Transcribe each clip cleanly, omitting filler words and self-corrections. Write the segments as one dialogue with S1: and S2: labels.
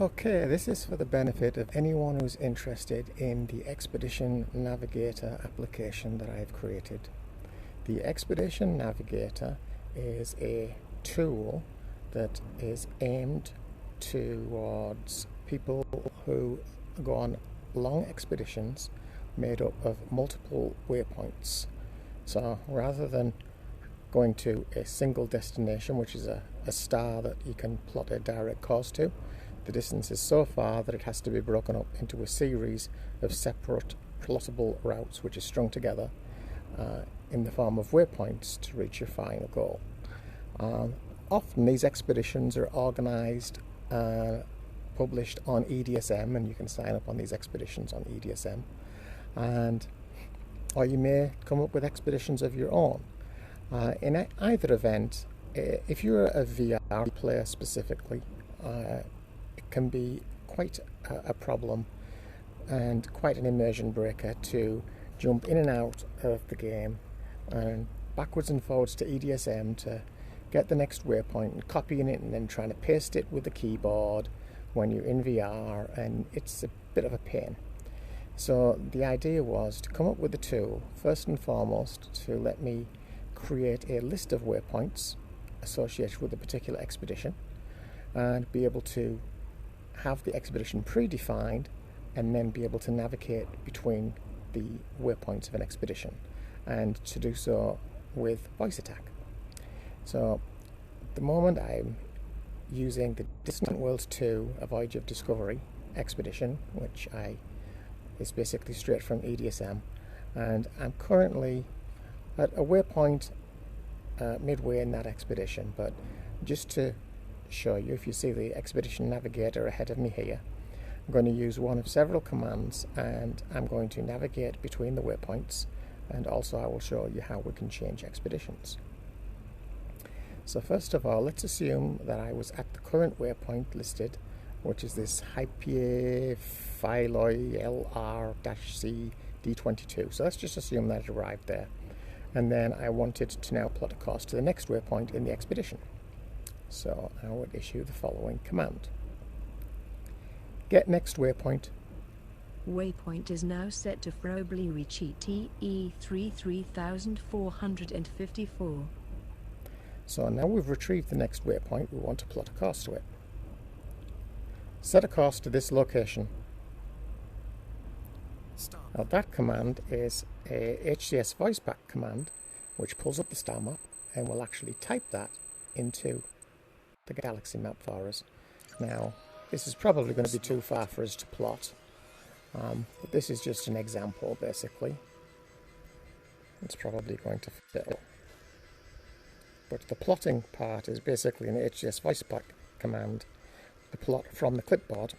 S1: Okay, this is for the benefit of anyone who's interested in the Expedition Navigator application that I've created. The Expedition Navigator is a tool that is aimed towards people who go on long expeditions made up of multiple waypoints. So rather than going to a single destination, which is a star that you can plot a direct course to, the distance is so far that it has to be broken up into a series of separate plottable routes which are strung together in the form of waypoints to reach your final goal. Often these expeditions are organised, published on E.D.S.M, and you can sign up on these expeditions on E.D.S.M, or you may come up with expeditions of your own. In either event, if you're a VR player specifically, it can be quite a problem and quite an immersion breaker to jump in and out of the game and backwards and forwards to E.D.S.M to get the next waypoint and copying it and then trying to paste it with the keyboard when you're in VR, and it's a bit of a pain. So the idea was to come up with a tool, first and foremost, to let me create a list of waypoints associated with a particular expedition and be able to have the expedition predefined and then be able to navigate between the waypoints of an expedition, and to do so with voice attack. So at the moment I'm using the Distant Worlds 2 A Voyage of Discovery expedition, which is basically straight from E.D.S.M, and I'm currently at a waypoint midway in that expedition. But just to show you, if you see the Expedition Navigator ahead of me here, I'm going to use one of several commands and I'm going to navigate between the waypoints, and also I will show you how we can change expeditions. So first of all, let's assume that I was at the current waypoint listed, which is this Hypie Philoi LR-C D22. So let's just assume that it arrived there. And then I wanted to now plot a course to the next waypoint in the expedition. So I would issue the following command. Get next waypoint.
S2: Waypoint is now set to probably reach ETE 3454.
S1: So now we've retrieved the next waypoint, we want to plot a course to it. Set a course to this location. Now that command is a HCS voiceback command which pulls up the star map and will actually type that into the galaxy map for us. Now this is probably going to be too far for us to plot, but this is just an example basically. It's probably going to fit. But the plotting part is basically an HCS voiceback command, the plot from the clipboard,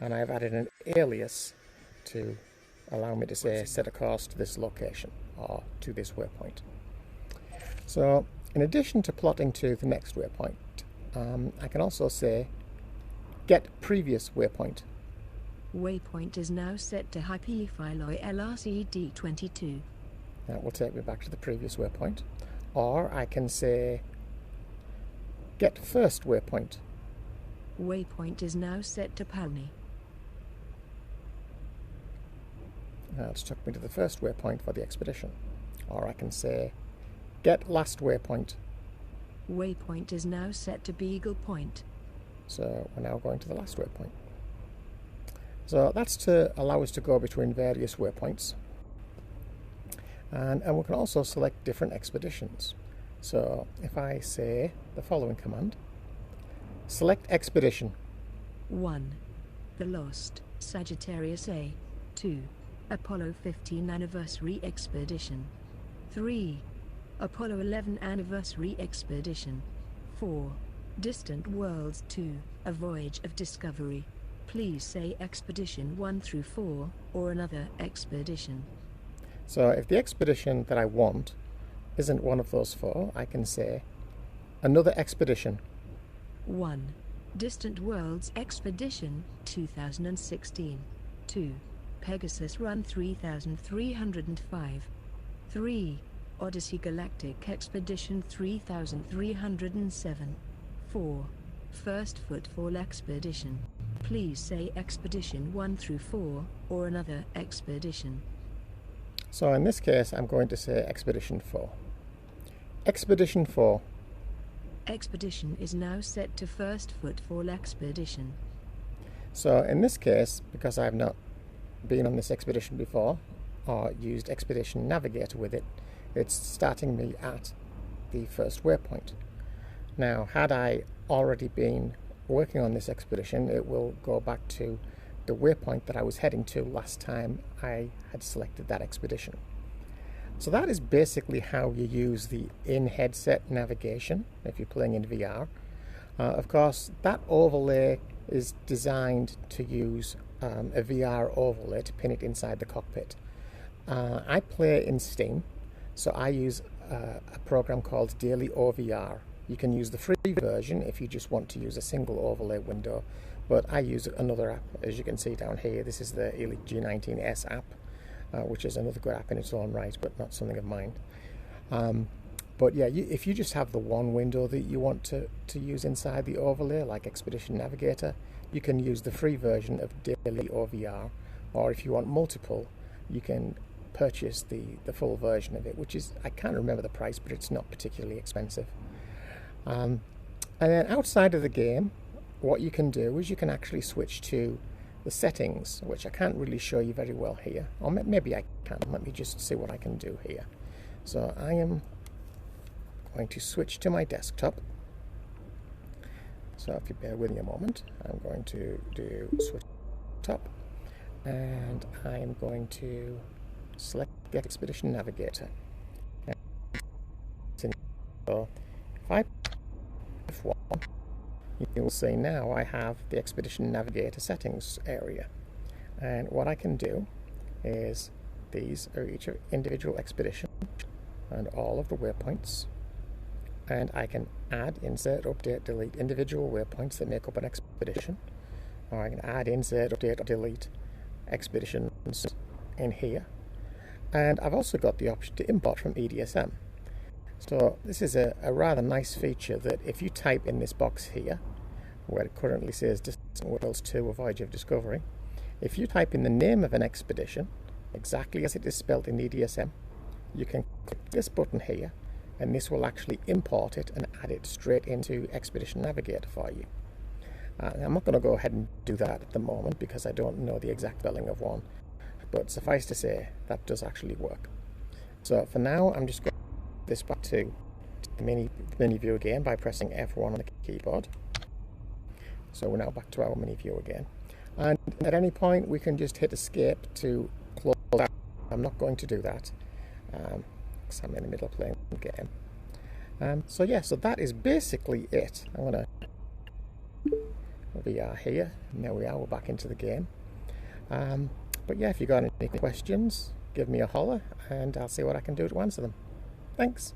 S1: and I've added an alias to allow me to say set a course to this location or to this waypoint. So in addition to plotting to the next waypoint, I can also say get previous waypoint.
S2: Waypoint is now set to Hypie Philoi LRC D22.
S1: That will take me back to the previous waypoint. Or I can say get first waypoint.
S2: Waypoint is now set to Palni.
S1: It's took me to the first waypoint for the expedition. Or I can say get last waypoint.
S2: Waypoint is now set to Beagle Point.
S1: So we're now going to the last waypoint. So that's to allow us to go between various waypoints. And we can also select different expeditions. So if I say the following command, select expedition.
S2: 1. The Lost Sagittarius A. 2. Apollo 15 Anniversary Expedition. 3. Apollo 11 Anniversary Expedition. 4. Distant Worlds 2, A Voyage of Discovery. Please say Expedition 1 through 4, or another expedition.
S1: So if the expedition that I want isn't one of those four, I can say another expedition.
S2: 1. Distant Worlds Expedition 2016. 2. Pegasus Run 3305. 3. Odyssey Galactic Expedition 3307. 4. First Footfall Expedition. please say Expedition 1 through 4, or another expedition.
S1: So in this case, I'm going to say Expedition 4. Expedition 4.
S2: Expedition is now set to first footfall expedition.
S1: So in this case, because I've not been on this expedition before, or used Expedition Navigator with it, it's starting me at the first waypoint. Now, had I already been working on this expedition, it will go back to the waypoint that I was heading to last time I had selected that expedition. So that is basically how you use the in-headset navigation if you're playing in VR. Of course, that overlay is designed to use a VR overlay to pin it inside the cockpit. I play in Steam, so I use a program called Daily OVR. You can use the free version if you just want to use a single overlay window, but I use another app, as you can see down here. This is the Elite G19S app, which is another good app in its own right, but not something of mine. But yeah, if you just have the one window that you want to use inside the overlay, like Expedition Navigator, you can use the free version of Daily OVR, or if you want multiple, you can purchase the full version of it, which is, I can't remember the price, but it's not particularly expensive. And then outside of the game, what you can do is you can actually switch to the settings, which I can't really show you very well here, or maybe I can. Let me just see what I can do here. So I am going to switch to my desktop. So if you bear with me a moment, I'm going to do switch top, and I am going to select Get Expedition Navigator. So if I F1, you will see now I have the Expedition Navigator settings area, and what I can do is, these are each individual expedition and all of the waypoints, and I can add, insert, update, delete individual waypoints that make up an expedition, or I can add, insert, update, or delete expeditions in here. And I've also got the option to import from E.D.S.M. So this is a rather nice feature that if you type in this box here, where it currently says Distant Worlds 2: A Voyage of Discovery, if you type in the name of an expedition, exactly as it is spelled in E.D.S.M, you can click this button here, and this will actually import it and add it straight into Expedition Navigator for you. I'm not going to go ahead and do that at the moment because I don't know the exact spelling of one, but suffice to say that does actually work. So for now, I'm just going to put this back to the mini view again by pressing F1 on the keyboard. So we're now back to our mini view again, and at any point we can just hit escape to close out. I'm not going to do that because I'm in the middle of playing the game. So yeah, so that is basically it. I'm going to VR here, and there we are, we're back into the game. But yeah, if you've got any questions, give me a holler and I'll see what I can do to answer them. Thanks.